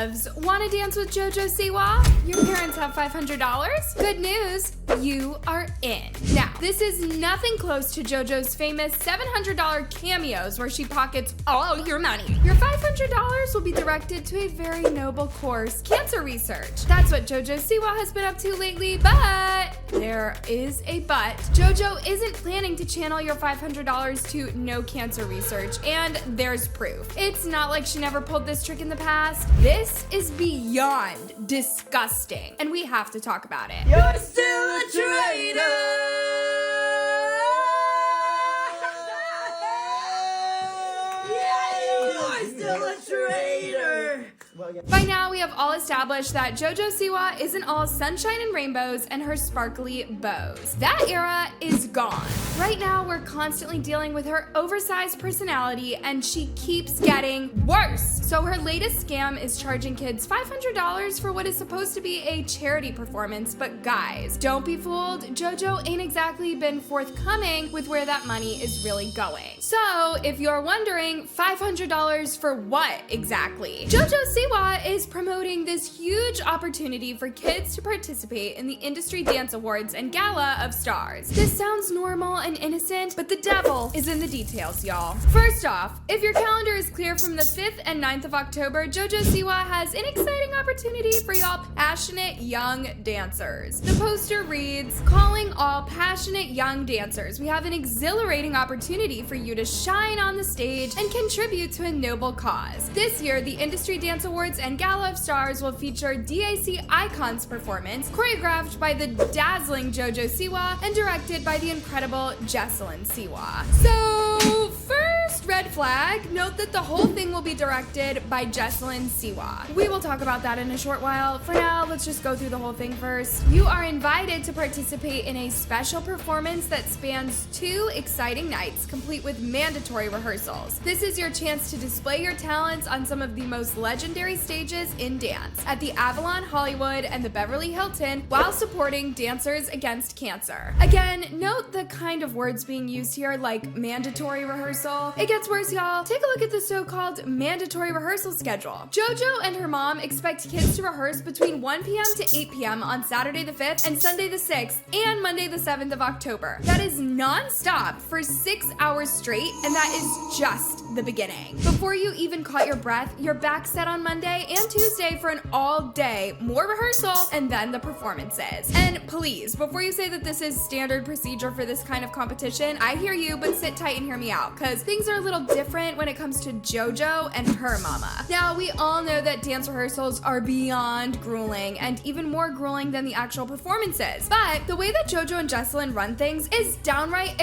loves. Wanna dance with Jojo Siwa? Your parents have $500? Good news, you are in. Now, this is nothing close to JoJo's famous $700 cameos where she pockets all your money. Your $500 will be directed to a very noble cause, cancer research. That's what Jojo Siwa has been up to lately, but there is a but. JoJo isn't planning to channel your $500 to no cancer research, and there's proof. It's not like she never pulled this trick in the past. This is beyond disgusting, and we have to talk about it. You're still a traitor! You're still a traitor! By now, we have all established that Jojo Siwa isn't all sunshine and rainbows and her sparkly bows. That era is gone. Right now, we're constantly dealing with her oversized personality, and she keeps getting worse. So her latest scam is charging kids $500 for what is supposed to be a charity performance, but guys, don't be fooled. Jojo ain't exactly been forthcoming with where that money is really going. So if you're wondering, $500 for what exactly? Jojo Siwa is promoting this huge opportunity for kids to participate in the Industry Dance Awards and Gala of Stars. This sounds normal and innocent, but the devil is in the details, y'all. First off, if your calendar is clear from the 5th and 9th of October, Jojo Siwa has an exciting opportunity for y'all passionate young dancers. The poster reads, "Calling all passionate young dancers. We have an exhilarating opportunity for you to shine on the stage and contribute to a noble cause. This year, the Industry Dance Awards and Gala of Stars will feature DAC Icons performance, choreographed by the dazzling Jojo Siwa and directed by the incredible Jojo Siwa." So, first red flag, note that the whole thing will be directed by Jojo Siwa. We will talk about that in a short while. For now, let's just go through the whole thing first. You are invited to participate in a special performance that spans 2 exciting nights, complete with mandatory rehearsals. This is your chance to display your talents on some of the most legendary stages in dance, at the Avalon Hollywood and the Beverly Hilton, while supporting Dancers Against Cancer. Again, note the kind of words being used here, like mandatory rehearsal. It gets worse, y'all. Take a look at the so-called mandatory rehearsal schedule. JoJo and her mom expect kids to rehearse between 1 p.m. to 8 p.m. on Saturday the 5th and Sunday the 6th and Monday the 7th of October. That is non-stop for 6 hours straight, and that is just the beginning. Before you even caught your breath, you're back set on Monday and Tuesday for an all-day, more rehearsal, and then the performances. And please, before you say that this is standard procedure for this kind of competition, I hear you, but sit tight and hear me out, because things are a little different when it comes to JoJo and her mama. Now, we all know that dance rehearsals are beyond grueling, and even more grueling than the actual performances. But the way that JoJo and Jesselyn run things is downright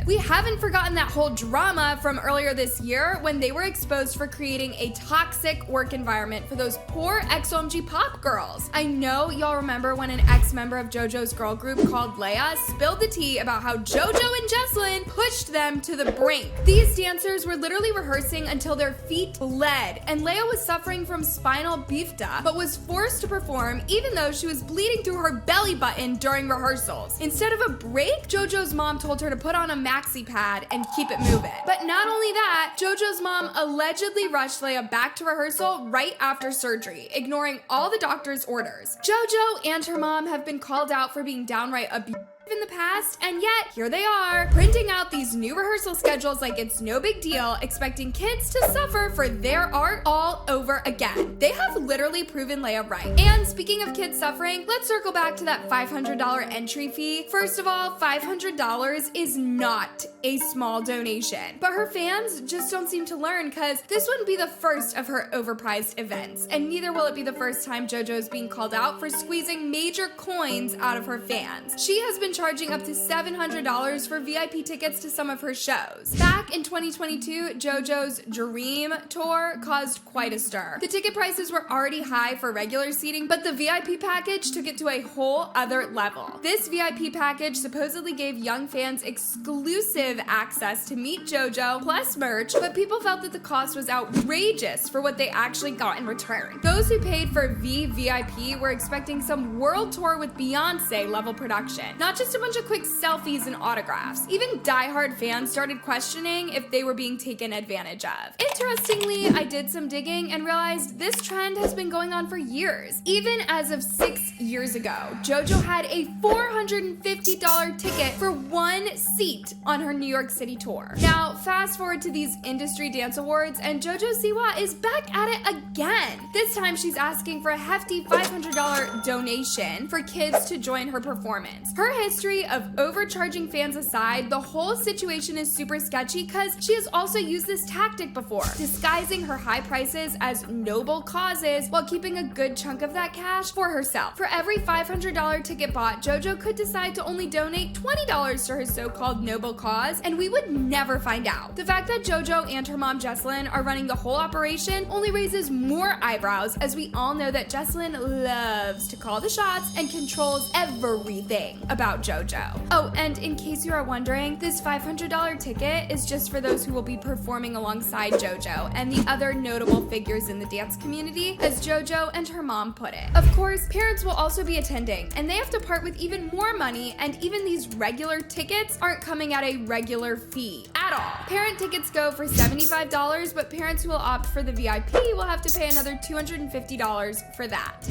we haven't forgotten that whole drama from earlier this year when they were exposed for creating a toxic work environment for those poor ex-OMG pop girls. I know y'all remember when an ex-member of JoJo's girl group called Leia spilled the tea about how JoJo and Jesselyn pushed them to the brink. These dancers were literally rehearsing until their feet bled, and Leia was suffering from spinal bifida, but was forced to perform even though she was bleeding through her belly button during rehearsals. Instead of a break, JoJo's mom told her to put on a maxi pad and keep it moving. But not only that, JoJo's mom allegedly rushed Leia back to rehearsal right after surgery, ignoring all the doctor's orders. JoJo and her mom have been called out for being downright abusive in the past, and yet here they are, printing out these new rehearsal schedules like it's no big deal, expecting kids to suffer for their art all over again. They have literally proven Leia right. And speaking of kids suffering, let's circle back to that $500 entry fee. First of all, $500 is not a small donation, but her fans just don't seem to learn, because this wouldn't be the first of her overpriced events, and neither will it be the first time JoJo is being called out for squeezing major coins out of her fans. She has been charging up to $700 for VIP tickets to some of her shows. Back in 2022, JoJo's Dream Tour caused quite a stir. The ticket prices were already high for regular seating, but the VIP package took it to a whole other level. This VIP package supposedly gave young fans exclusive access to meet JoJo, plus merch, but people felt that the cost was outrageous for what they actually got in return. Those who paid for VVIP were expecting some world tour with Beyonce level production. Not just just a bunch of quick selfies and autographs. Even diehard fans started questioning if they were being taken advantage of. Interestingly, I did some digging and realized this trend has been going on for years. Even as of 6 years ago, JoJo had a $450 ticket for one seat on her New York City tour. Now, fast forward to these industry dance awards, and Jojo Siwa is back at it again. This time she's asking for a hefty $500 donation for kids to join her performance. Her history of overcharging fans aside, the whole situation is super sketchy because she has also used this tactic before, disguising her high prices as noble causes while keeping a good chunk of that cash for herself. For every $500 ticket bought, JoJo could decide to only donate $20 to her so-called noble cause, and we would never find out. The fact that JoJo and her mom Jessalyn are running the whole operation only raises more eyebrows, as we all know that Jessalyn loves to call the shots and controls everything about JoJo. Oh, and in case you are wondering, this $500 ticket is just for those who will be performing alongside JoJo and the other notable figures in the dance community, as JoJo and her mom put it. Of course, parents will also be attending, and they have to part with even more money, and even these regular tickets aren't coming at a regular fee at all. Parent tickets go for $75, but parents who will opt for the VIP will have to pay another $250 for that.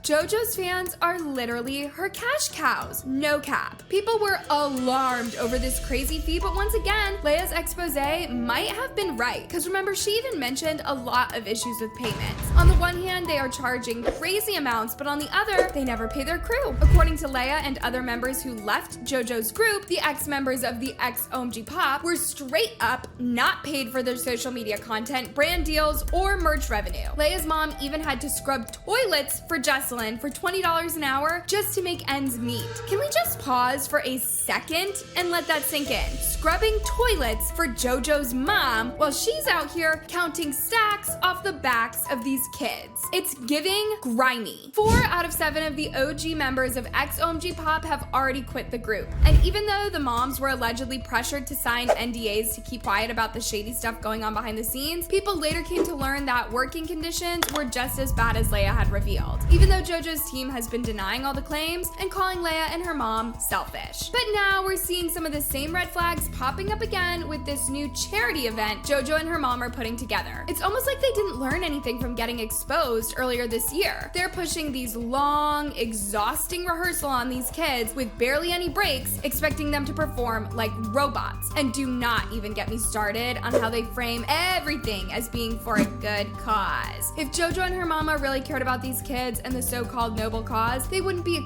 JoJo's fans are literally her cash cows, no cap. People were alarmed over this crazy fee, but once again, Leia's expose might have been right, because remember, she even mentioned a lot of issues with payments. On the one hand, they are charging crazy amounts, but on the other, they never pay their crew. According to Leia and other members who left JoJo's group, the ex-members of the ex-OMG Pop were straight up not paid for their social media content, brand deals, or merch revenue. Leia's mom even had to scrub toilets for Jessalyn for $20 an hour just to make ends meet. Can we just pause for a second and let that sink in? Scrubbing toilets for JoJo's mom while she's out here counting stacks off the backs of these kids. It's giving grimy. 4 out of 7 of the OG members of ex-OMG Pop have already quit the group. And even though the moms were allegedly pressured to sign NDAs to keep quiet about the shady stuff going on behind the scenes, people later came to learn that working conditions were just as bad as Leia had revealed. Even though JoJo's team has been denying all the claims and calling Leia and her mom selfish. But now we're seeing some of the same red flags popping up again with this new charity event JoJo and her mom are putting together. It's almost like they didn't learn anything from getting exposed earlier this year. They're pushing these long, exhausting rehearsal on these kids with barely any breaks, expecting them to perform like robots. And do not even get me started on how they frame everything as being for a good cause. If JoJo and her mama really cared about these kids and the so-called noble cause, they wouldn't be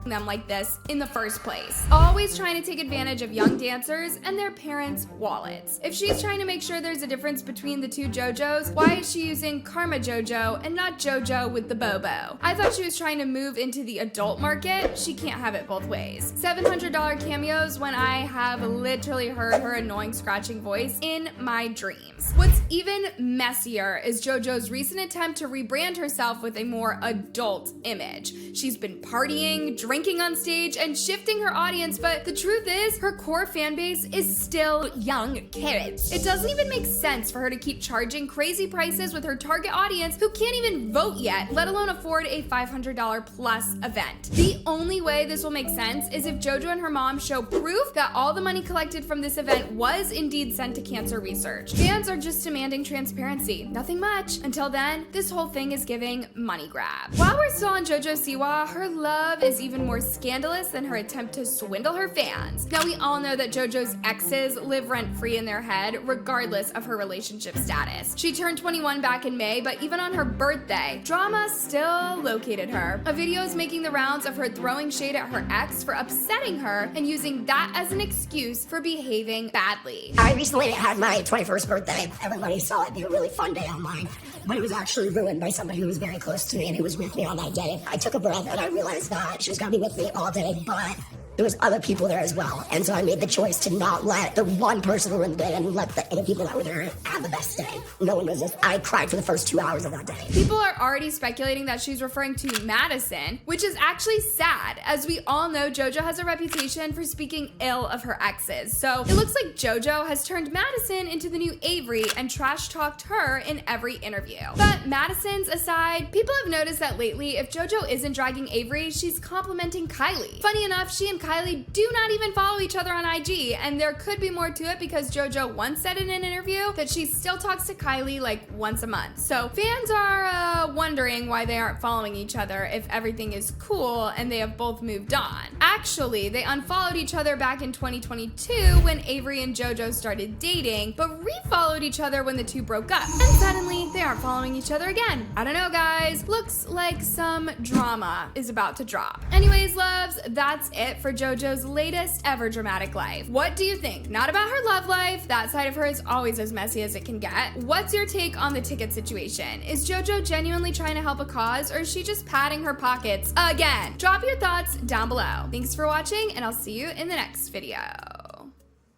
them like this in the first place. Always trying to take advantage of young dancers and their parents' wallets. If she's trying to make sure there's a difference between the two JoJos, why is she using Karma JoJo and not JoJo with the Bobo? I thought she was trying to move into the adult market. She can't have it both ways. $700 cameos when I have literally heard her annoying scratching voice in my dreams. What's even messier is JoJo's recent attempt to rebrand herself with a more adult image. She's been partying, drinking on stage, and shifting her audience, but the truth is, her core fan base is still young kids. It doesn't even make sense for her to keep charging crazy prices with her target audience who can't even vote yet, let alone afford a $500 plus event. The only way this will make sense is if JoJo and her mom show proof that all the money collected from this event was indeed sent to cancer research. Fans are just demanding transparency, nothing much. Until then, this whole thing is giving money grab. While we're still on Jojo Siwa, her love is even more scandalous than her attempt to swindle her fans. Now, we all know that JoJo's exes live rent-free in their head, regardless of her relationship status. She turned 21 back in May, but even on her birthday, drama still located her. A video is making the rounds of her throwing shade at her ex for upsetting her and using that as an excuse for behaving badly. I recently had my 21st birthday. Everybody saw it be a really fun day online, but it was actually ruined by somebody who was very close to me and who was with me on that day. I took a breath and I realized that she was gonna be with me all day, but there was other people there as well. And so I made the choice to not let the one person ruin the day and let the other people that were there have the best day. No one was just, I cried for the first 2 hours of that day. People are already speculating that she's referring to Madison, which is actually sad, as we all know JoJo has a reputation for speaking ill of her exes. So it looks like JoJo has turned Madison into the new Avery and trash talked her in every interview. But Madison's aside, people have noticed that lately, if JoJo isn't dragging Avery, she's complimenting Kylie. Funny enough, she and Kylie do not even follow each other on IG, and there could be more to it because JoJo once said in an interview that she still talks to Kylie like once a month. So fans are wondering why they aren't following each other if everything is cool and they have both moved on. Actually, they unfollowed each other back in 2022 when Avery and JoJo started dating, but refollowed each other when the two broke up. And suddenly, they aren't following each other again. I don't know, guys. Looks like some drama is about to drop. Anyways, loves, that's it for JoJo's latest ever dramatic life. What do you think? Not about her love life. That side of her is always as messy as it can get. What's your take on the ticket situation? Is JoJo genuinely trying to help a cause, or is she just padding her pockets again? Drop your thoughts down below. Thanks for watching, and I'll see you in the next video.